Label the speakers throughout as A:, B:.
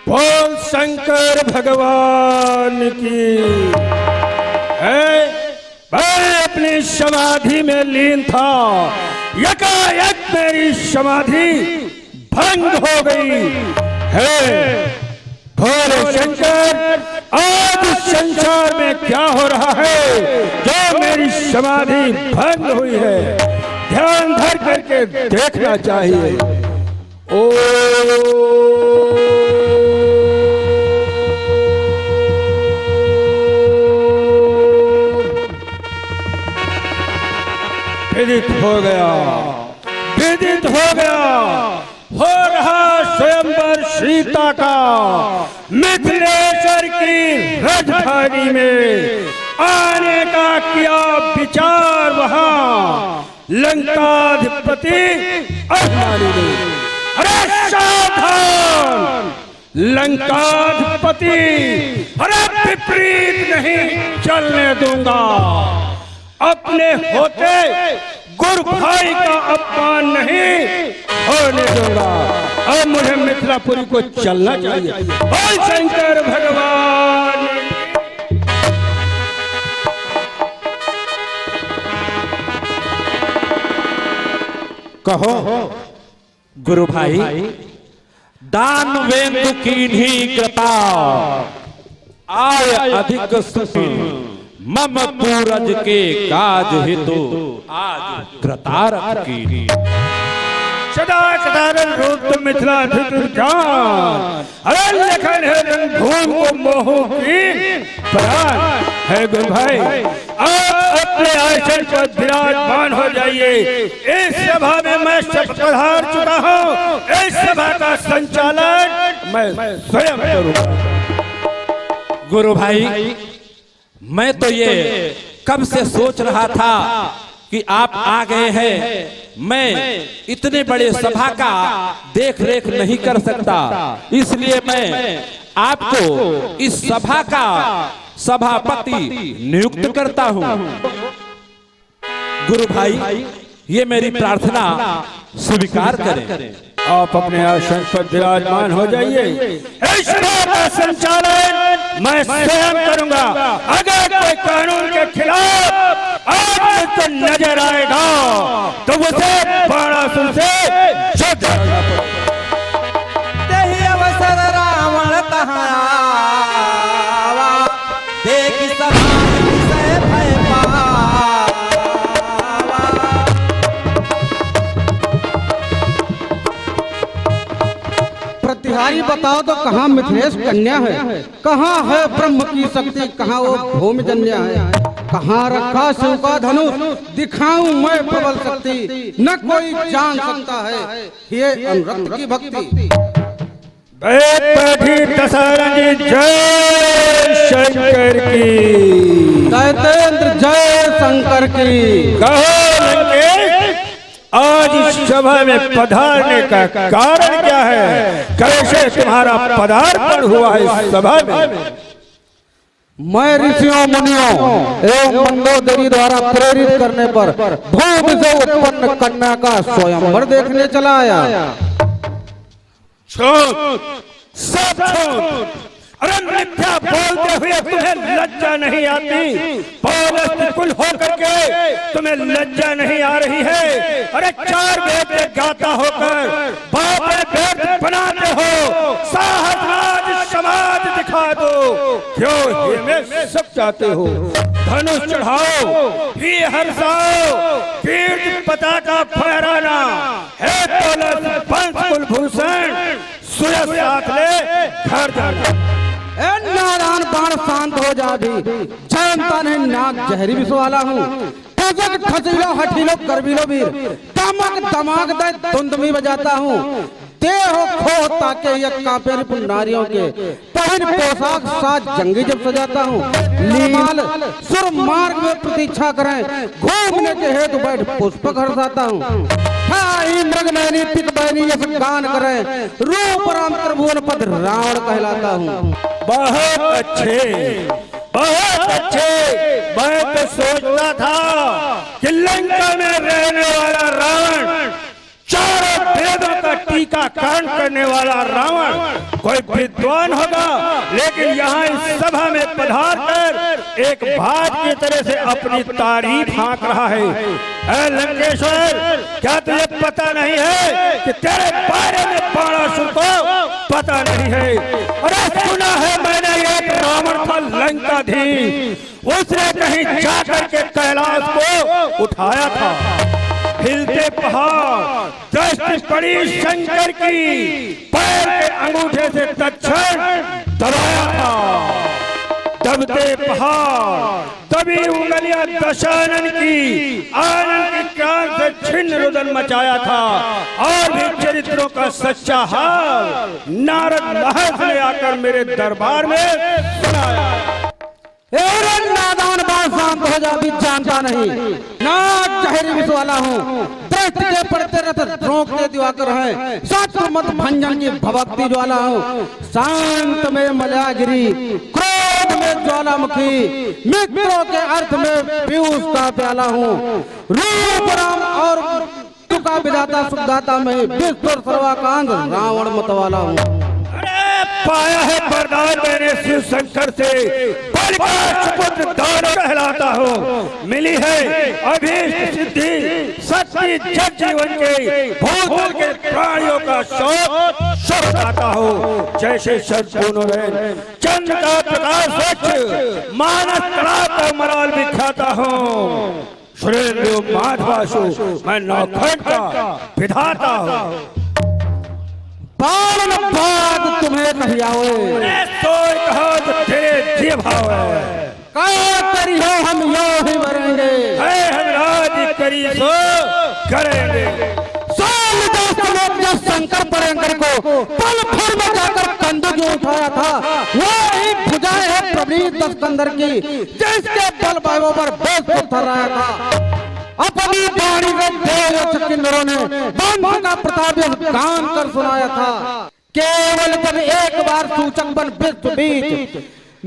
A: बोल शंकर भगवान की। है मैं अपनी समाधि में लीन था, यकायक मेरी समाधि भंग हो गई है। भोले शंकर, आज संसार में क्या हो रहा है जो मेरी समाधि भंग हुई है? ध्यान धर करके देखना चाहिए। ओ विदित हो गया, विदित हो गया। हो रहा स्वयंवर सीता का मिथिलेश्वर की राजधानी में आने का किया विचार। वहां लंकाधिपति अभिमानी ने, अरे सावधान लंकाधिपति, अरे विपरीत नहीं चलने दूंगा। अपने होते गुरु भाई का अपमान नहीं होने दूंगा। अब मुझे मिथिलापुरी को चलना चाहिए। बोल शंकर भगवान।
B: कहो गुरु भाई, दान वेंदु कीन्ही कृपा, आय अधिक सुखी मम पूरज के काज हेतु आज कृतार्थ कीन्ही।
A: सदा सदारण रूप मिथिलाधिपति जान, अरे लेखन है रणभूमि को मोह की प्राण है। गुरु भाई, आप अपने आसन पर विराजमान हो जाइए। इस सभा में मैं सब पधार चुका हूँ। इस सभा का संचालन मैं स्वयं करूँगा।
B: गुरु भाई, मैं तो ये कब से सोच रहा था कि आप आ गए हैं। मैं इतने बड़े सभा का देख रेख नहीं कर सकता, इसलिए मैं आपको इस सभा का सभापति नियुक्त करता हूं। गुरु भाई, ये मेरी प्रार्थना स्वीकार करें।
A: आप अपने आसन पर विराजमान हो जाइए। इस सभा का संचालन मैं स्वयं करूंगा। अगर कोई कानून के खिलाफ आज मुझको नजर आएगा तो उसे बाणासुर से छुट जाना पड़ेगा।
C: तेहि अवसर रावण तहाँ आवा, देखि समाज विषय भय पावा।
D: प्रतिहारी बताओ तो कहाँ मिथिलेश कन्या है? कहाँ है ब्रह्म की शक्ति? कहाँ वो भूमि जन्या है? कहाँ रखा शिव का धनुष? दिखाऊं मैं प्रबल शक्ति, न कोई जान सकता है ये अनुरक्त की भक्ति।
A: जय शंकर की,
D: दैतेंद्र जय शंकर की।
A: आज इस सभा में पधारने का कारण क्या है? कैसे तुम्हारा पदार्पण हुआ है इस सभा में?
D: मैं ऋषियों मुनियों एवं मंदोदरी द्वारा प्रेरित करने पर भूमि से उत्पन्न कन्या का स्वयंवर देखने चला आया।
A: सब अरे मिथ्या बोलते हुए तुम्हें लज्जा नहीं आती? पौलुस कुल होकर के तुम्हें लज्जा नहीं आ रही है? अरे चार वेद गाता होकर बाप वेद बनाते हो। साहस राज समाज दिखा दो, क्यों ये में सब चाहते हो? धनुष चढ़ाओ, भी हर्षाओ, कीर्ति पताका फहराना है। पौलुस वंश कुलभूषण सुयस साथ ले घर जाना।
D: नारायण बाण शांत हो जा भी, जानता नहीं नाक जहरी विष वाला हूँ। ठजक ठजलो हठीलो करबीलो वीर, दमक दमाक दे धुंधमी बजाता हूँ। देहो खो ताके ये कांपे रिपुण नारियों के, पहन पोशाक साज जंगी जब सजाता हूँ। लील सुर मार्ग में प्रतीक्षा करें, घूमने के हेतु बैठ पुष्पक हर्षाता हूँ। मृग नैनी पित बैनी यश गान करें, रूप राम त्रिभुवन पद रावण कहलाता हूँ।
A: बहुत अच्छे, बहुत अच्छे। मैं तो सोचता था कि लंका में रहने वाला रावण चारों वेदों का टीकाकरण करने वाला रावण कोई विद्वान होगा, लेकिन यहाँ इस सभा में पधार कर एक भाट की तरह से अपनी तारीफ हाँक रहा है। ऐ लंकेश्वर, क्या तुझे पता नहीं है कि तेरे बारे में बाणासुर को पता नहीं है? अरे सुना है मैंने, एक रावण था लंकाधीश, उसने कहीं जाकर के कैलाश को उठाया था। हिलते पहाड़ दृष्टि पड़ी शंकर की, पैर के अंगूठे से तक्षण दबाया था। दबते पहाड़ तभी उंगलियां दशानन की, आनंद की क्रांति से छिन्न रुदन मचाया था। और भी चरित्रों का सच्चा हाल नारद महर्षि ने आकर मेरे दरबार में सुनाया।
D: नादान बात शांत हो जा, भी जानता नहीं नाग जहरी विष वाला हूँ। दृष्टि के पड़ते रहते रोकते दिवाकर है, सत्य मत भंजन की भभक्ति ज्वाला हूँ। शांत में मलयागिरी, क्रोध में ज्वालामुखी, मित्रों के अर्थ में पीयूष का प्याला हूँ। रूप राम और तुका विधाता सुखदाता में विश्व सर्वाकांत रावण मतवाला हूँ।
A: पाया है वरदान मैंने शिव शंकर से, पुत्र दानव कहलाता हूँ। मिली है अभीष्ट सिद्धि, सच्ची जग जीवन के भूतल के प्राणियों का शोक बताता हूँ। जैसे सद्गुण चंद्र का प्रकाश स्वच्छ, मानस कला का मराल बिखाता हूँ। सुरेंद्र माधवासु मैं नौखंड का विधाता हूँ।
D: पावन बाद तुम्हें नहीं आवे,
A: तो कहो तो तेरे जी भाव है।
D: क्या करी हो हम यो ही मरेंगे,
A: हम राज करी सो करेंगे।
D: शंकर भयंकर को पल भर में जाकर कंधे जो उठाया था, वो ही भुजाएं है प्रवीण दस्कंदर की, जिसके बल भाइयों पर बेस पत्थर रहा था। अपनी बाणी में देव किन्नरों ने बंध का प्रताप गान कर सुनाया था। केवल जब एक बार सूचक बन विश्व बीच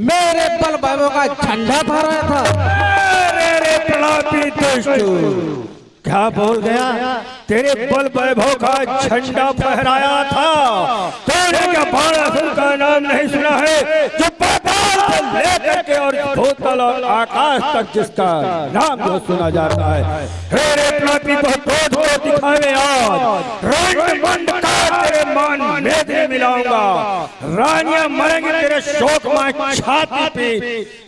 D: मेरे बल भाइयों का झंडा फहराया था।
A: मेरे प्रलापी दुष्ट क्या बोल गया? तेरे बल वैभव का झंडा फहराया था। तूने क्या बाणासुर का नाम नहीं सुना है, जो पाताल से लेकर के और भूतल और आकाश तक जिसका नाम जो सुना जाता है। तेरे प्रलापी को तोड़ को दिखावे आज, रोड मंड का तेरे मान में मिलाऊंगा। रानियां मरेंगी तेरे शोक में छाती पे,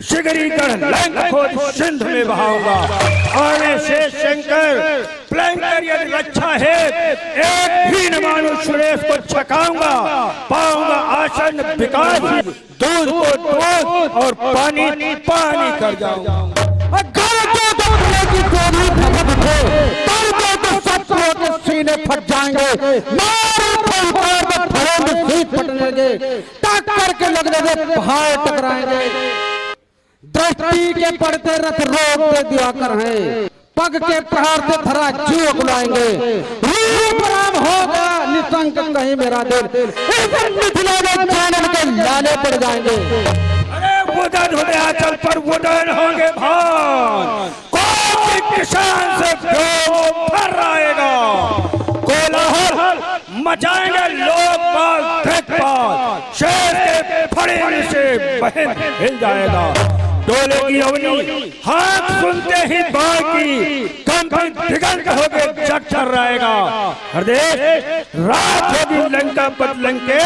A: शिगरीगढ़ लंक खोद सिंध में बहाऊंगा। और शेष शंकर प्लंकर यदि अच्छा है, एक भी न मानो सुरेश को छकाऊंगा। पाऊंगा आसन विकास, दूध को दूध और पानी पानी कर जाऊंगा।
D: सीने फट जाएंगे, टक्कर के लगने पहाड़ टकराएंगे। दृष्टि के पड़ते रथ रोकते दिवाकर हैं, पग के प्रहार से धरा जीव बुलाएंगे। रूप राम होगा निशंक कहीं मेरा दिल, मिथिला में जानन के लाले पड़ जाएंगे।
A: अरे वुडन होने आंचल पर वुडन होंगे भान, कोई किसान से भर आएगा। कोलाहल मचाएंगे लोग बाल देखभाल, शेर के फड़े से बहन हिल जाएगा। डोले की अवनी हाथ सुनते ही बाकी कंपन दिगंत होके जग चल रहेगा। हृदय रात होगी लंका पर लंके,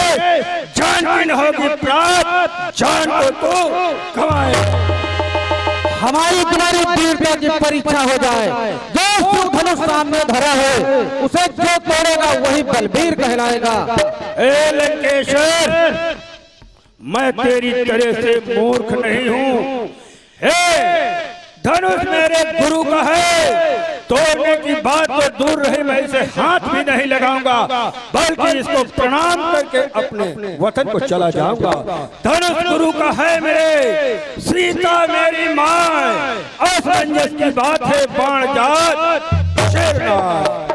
A: जान की न होगी प्राप्त, जान को तो गवाए।
D: हमारी तुम्हारी वीरता की परीक्षा हो जाए। जो धनुष सामने धरा है, उसे जो तोड़ेगा वही बलबीर कहलाएगा।
A: ए लंकेश्वर, मैं तेरी तरह से मूर्ख नहीं हूँ। धनुष मेरे गुरु का है, तोड़ने की बात तो दूर रही, मैं इसे हाथ भी नहीं लगाऊंगा, बल्कि इसको प्रणाम करके अपने वतन को चला जाऊंगा। धनुष गुरु का है मेरे, सीता मेरी माँ, असमंजस की बात है बाण जात शेरनाग।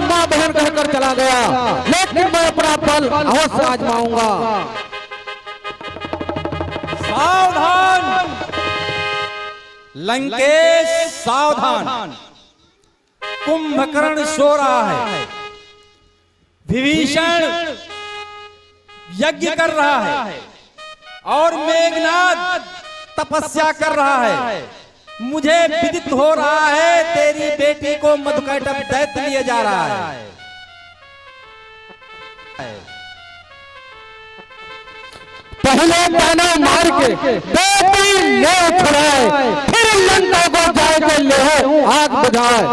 D: माँ बहन कहकर चला गया, लेकिन मैं अपना बल अवश्य आजमाऊंगा।
C: सावधान! लंकेश सावधान, कुंभकर्ण सो रहा है, विभीषण यज्ञ कर रहा है और मेघनाद तपस्या कर रहा है। मुझे विदित हो रहा है तेरी बेटी को मधुकैटभ दैत्य लिए जा रहा है।
D: पहले दानव मार के बेटी ले छुड़ाए, फिर लंका को जाके ले आग बुझाए।